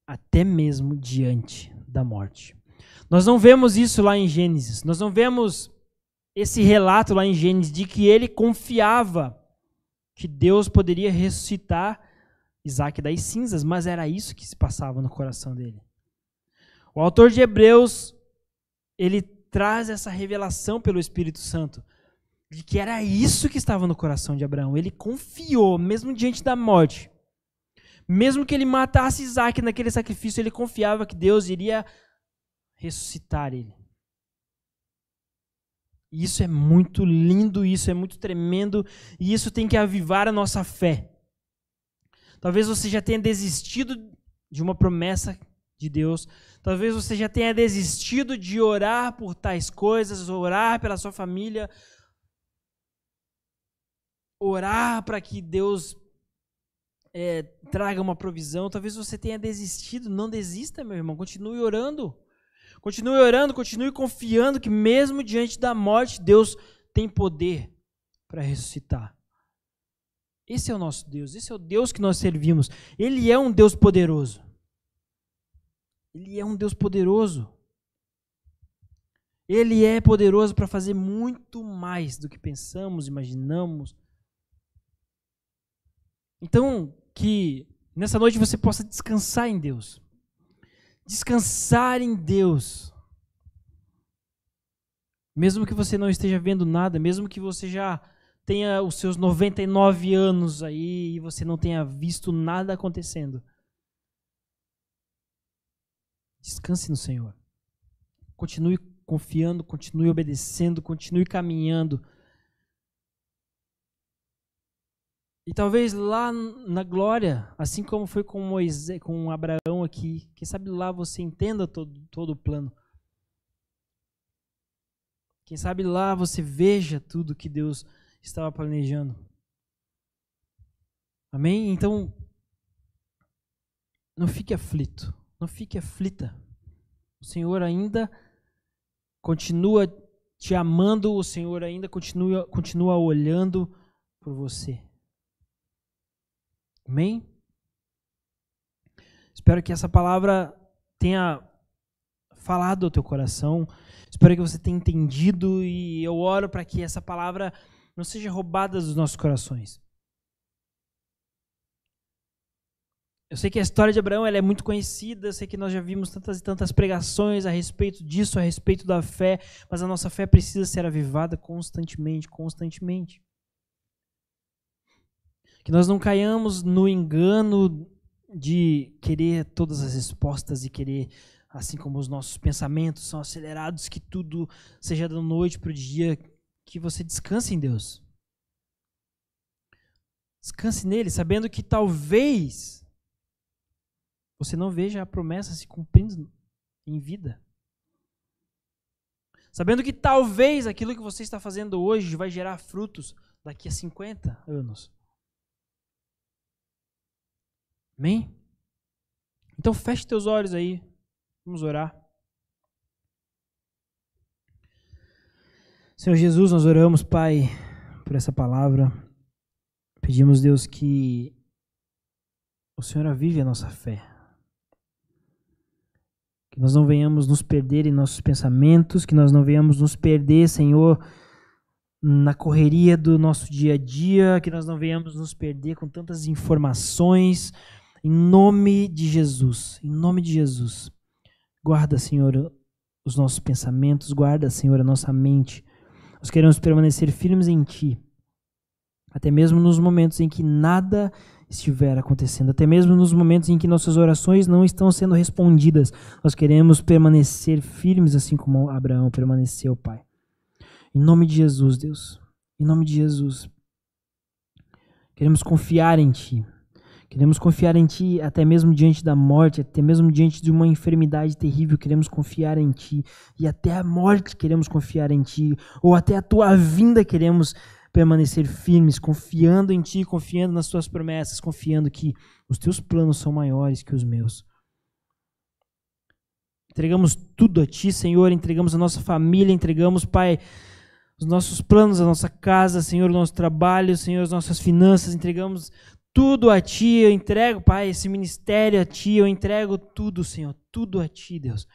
até mesmo diante da morte. Nós não vemos isso lá em Gênesis, nós não vemos esse relato lá em Gênesis de que ele confiava que Deus poderia ressuscitar Isaque das cinzas, mas era isso que se passava no coração dele. O autor de Hebreus, ele traz essa revelação pelo Espírito Santo, de que era isso que estava no coração de Abraão. Ele confiou, mesmo diante da morte, mesmo que ele matasse Isaque naquele sacrifício, ele confiava que Deus iria ressuscitar ele. E isso é muito lindo, isso é muito tremendo, e isso tem que avivar a nossa fé. Talvez você já tenha desistido de uma promessa de Deus. Talvez você já tenha desistido de orar por tais coisas, orar pela sua família, orar para que Deus traga uma provisão. Talvez você tenha desistido. Não desista, meu irmão. Continue orando. Continue orando, continue confiando que mesmo diante da morte, Deus tem poder para ressuscitar. Esse é o nosso Deus, esse é o Deus que nós servimos. Ele é um Deus poderoso. Ele é um Deus poderoso. Ele é poderoso para fazer muito mais do que pensamos, imaginamos. Então, que nessa noite você possa descansar em Deus. Descansar em Deus. Mesmo que você não esteja vendo nada, mesmo que você já tenha os seus 99 anos aí e você não tenha visto nada acontecendo. Descanse no Senhor. Continue confiando, continue obedecendo, continue caminhando. E talvez lá na glória, assim como foi com Moisés, com Abraão aqui, quem sabe lá você entenda todo o plano. Quem sabe lá você veja tudo que Deus estava planejando. Amém? Então, não fique aflito, não fique aflita. O Senhor ainda continua te amando, o Senhor ainda continua olhando por você. Amém? Espero que essa palavra tenha falado ao teu coração. Espero que você tenha entendido e eu oro para que essa palavra não seja roubada dos nossos corações. Eu sei que a história de Abraão ela é muito conhecida, eu sei que nós já vimos tantas e tantas pregações a respeito disso, a respeito da fé, mas a nossa fé precisa ser avivada constantemente, constantemente. Que nós não caiamos no engano de querer todas as respostas e querer, assim como os nossos pensamentos são acelerados, que tudo seja da noite para o dia, que você descanse em Deus. Descanse nele, sabendo que talvez você não veja a promessa se cumprindo em vida. Sabendo que talvez aquilo que você está fazendo hoje vai gerar frutos daqui a 50 anos. Amém? Então feche teus olhos aí. Vamos orar. Senhor Jesus, nós oramos, Pai, por essa palavra. Pedimos, Deus, que o Senhor avive a nossa fé. Que nós não venhamos nos perder em nossos pensamentos, que nós não venhamos nos perder, Senhor, na correria do nosso dia a dia, que nós não venhamos nos perder com tantas informações. Em nome de Jesus, em nome de Jesus. Guarda, Senhor, os nossos pensamentos, guarda, Senhor, a nossa mente. Nós queremos permanecer firmes em Ti, até mesmo nos momentos em que nada estiver acontecendo, até mesmo nos momentos em que nossas orações não estão sendo respondidas. Nós queremos permanecer firmes, assim como Abraão permaneceu, Pai. Em nome de Jesus, Deus, em nome de Jesus. Queremos confiar em Ti. Queremos confiar em Ti até mesmo diante da morte, até mesmo diante de uma enfermidade terrível, queremos confiar em Ti. E até a morte queremos confiar em Ti, ou até a Tua vinda queremos permanecer firmes, confiando em Ti, confiando nas Tuas promessas, confiando que os Teus planos são maiores que os meus. Entregamos tudo a Ti, Senhor, entregamos a nossa família, entregamos, Pai, os nossos planos, a nossa casa, Senhor, o nosso trabalho, Senhor, as nossas finanças, entregamos tudo a Ti, eu entrego, Pai, esse ministério a Ti, eu entrego tudo, Senhor, tudo a Ti, Deus.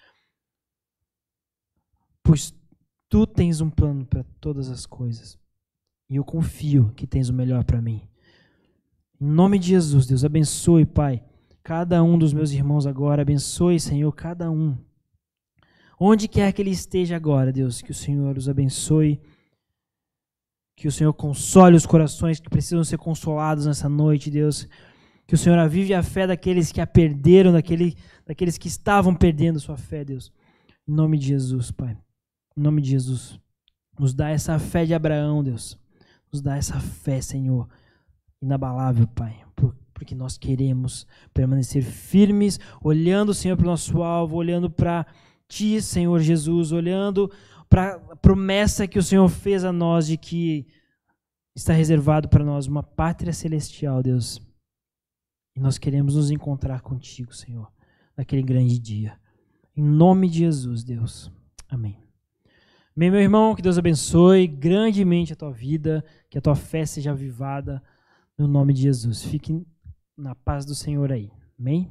Pois Tu tens um plano para todas as coisas. E eu confio que tens o melhor para mim. Em nome de Jesus, Deus, abençoe, Pai, cada um dos meus irmãos agora. Abençoe, Senhor, cada um. Onde quer que ele esteja agora, Deus, que o Senhor os abençoe. Que o Senhor console os corações que precisam ser consolados nessa noite, Deus. Que o Senhor avive a fé daqueles que a perderam, daqueles que estavam perdendo sua fé, Deus. Em nome de Jesus, Pai. Em nome de Jesus. Nos dá essa fé de Abraão, Deus. Nos dá essa fé, Senhor, inabalável, Pai. Porque nós queremos permanecer firmes, olhando, Senhor, para o nosso alvo, olhando para Ti, Senhor Jesus, olhando para a promessa que o Senhor fez a nós de que está reservado para nós uma pátria celestial, Deus. E nós queremos nos encontrar contigo, Senhor, naquele grande dia. Em nome de Jesus, Deus. Amém. Amém, meu irmão, que Deus abençoe grandemente a tua vida, que a tua fé seja avivada no nome de Jesus. Fique na paz do Senhor aí. Amém?